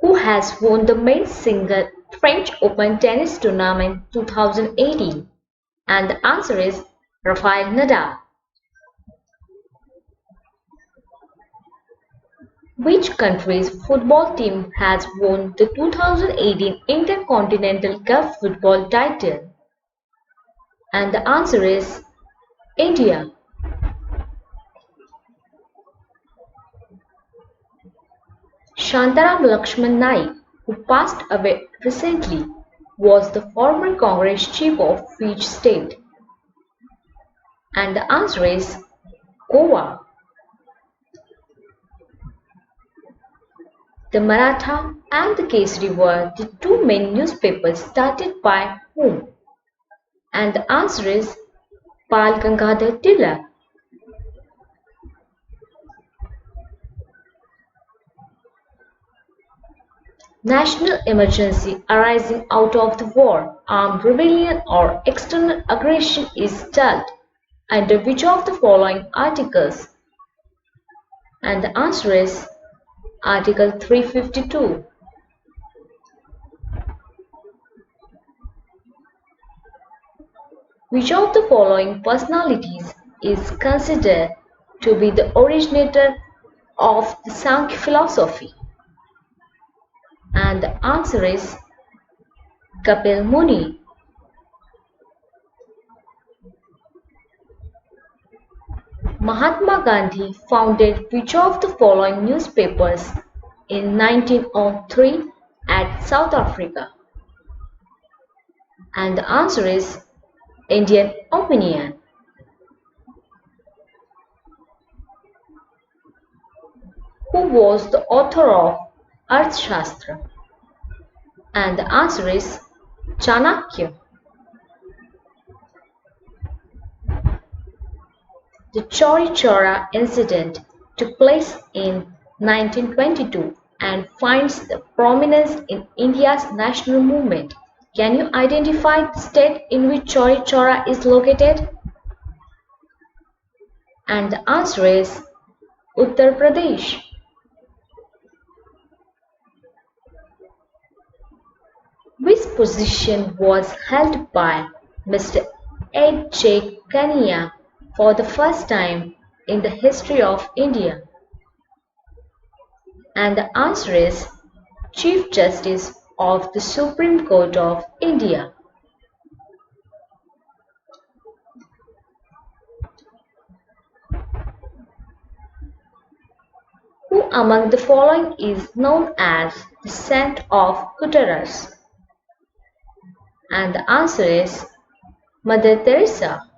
Who has won the men's single French Open tennis tournament 2018? And the answer is Rafael Nadal. Which country's football team has won the 2018 Intercontinental Cup football title? And the answer is India. Shantaram Laxman Naik, who passed away recently, was the former Congress chief of which state? And the answer is Goa. The Maratha and The Kesri were the two main newspapers started by whom? And the answer is Bal Gangadhar Tilak. National emergency arising out of the war, armed rebellion or external aggression is styled under which of the following articles? And the answer is Article 352. Which of the following personalities is considered to be the originator of the Sankhya philosophy? And the answer is Kapil Muni. Mahatma Gandhi founded which of the following newspapers in 1903 at South Africa? And the answer is Indian Opinion. Who was the author of Arthashastra? And the answer is Chanakya. The Chauri Chaura incident took place in 1922 and finds the prominence in India's national movement. Can you identify the state in which Chauri Chaura is located? And the answer is Uttar Pradesh. Which position was held by Mr. H.J. Kania for the first time in the history of India? And the answer is Chief Justice of the Supreme Court of India. Who among the following is known as the Saint of Kuttaras? And the answer is Mother Teresa.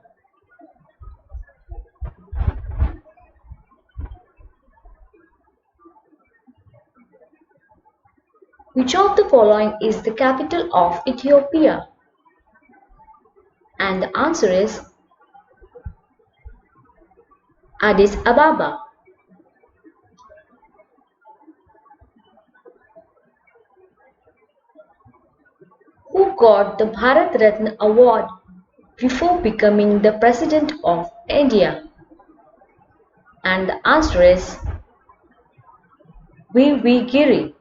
Which of the following is the capital of Ethiopia? And the answer is Addis Ababa. Who got the Bharat Ratna award before becoming the President of India? And the answer is V.V. Giri.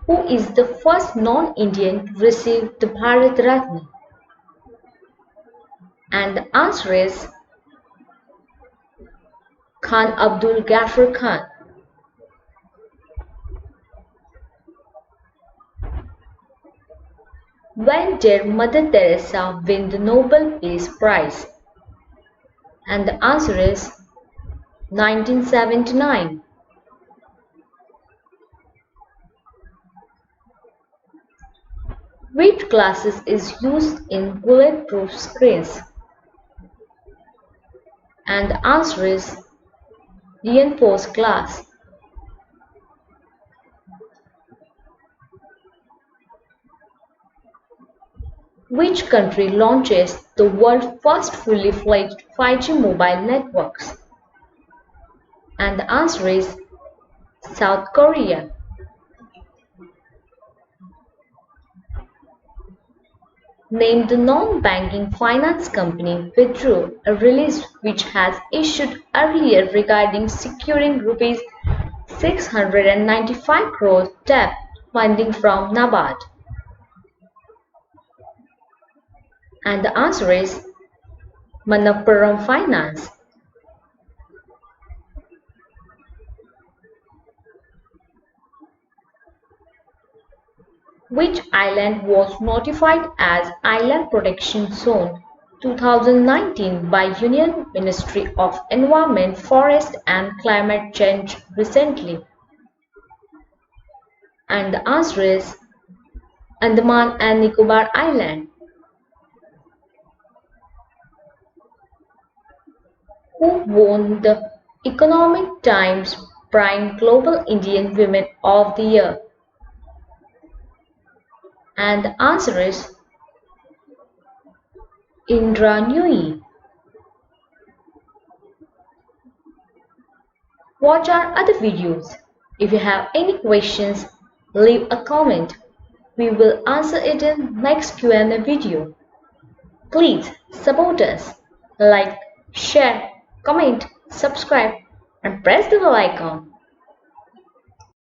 Who is the first non-Indian to receive the Bharat Ratna? And the answer is Khan Abdul Ghaffar Khan. When did Mother Teresa win the Nobel Peace Prize? And the answer is 1979. Which glasses is used in bulletproof screens? And the answer is reinforced glass. Which country launches the world's first fully fledged 5G mobile networks? And the answer is South Korea. Name the non-banking finance company withdrew a release which has issued earlier regarding securing rupees 695 crore debt funding from NABARD. And the answer is Manappuram Finance. Which island was notified as Island Protection Zone 2019 by Union Ministry of Environment, Forest and Climate Change recently? And the answer is Andaman and Nicobar Island. Who won the Economic Times Prime Global Indian Women of the Year? And the answer is Indra Nooyi. Watch our other videos. If you have any questions, leave a comment. We will answer it in next Q&A video. Please support us. Like, share, comment, subscribe and press the bell icon.